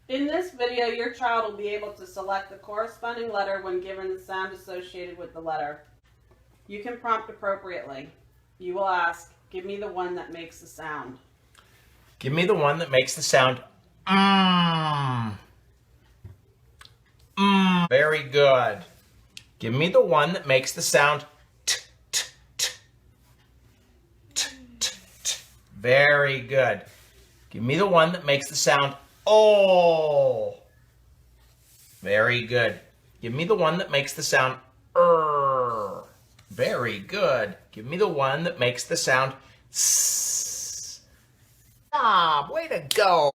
In this video, your child will be able to select the corresponding letter when given the sound associated with the letter. You can prompt appropriately. You will ask, give me the one that makes the sound. Give me the one that makes the sound Very good. Give me the one that makes the sound t, t, t. T, t, t. Very good. Give me the one that makes the sound oh. Very good. Give me the one that makes the sound er. Very good. Give me the one that makes the sound s. Ah, way to go.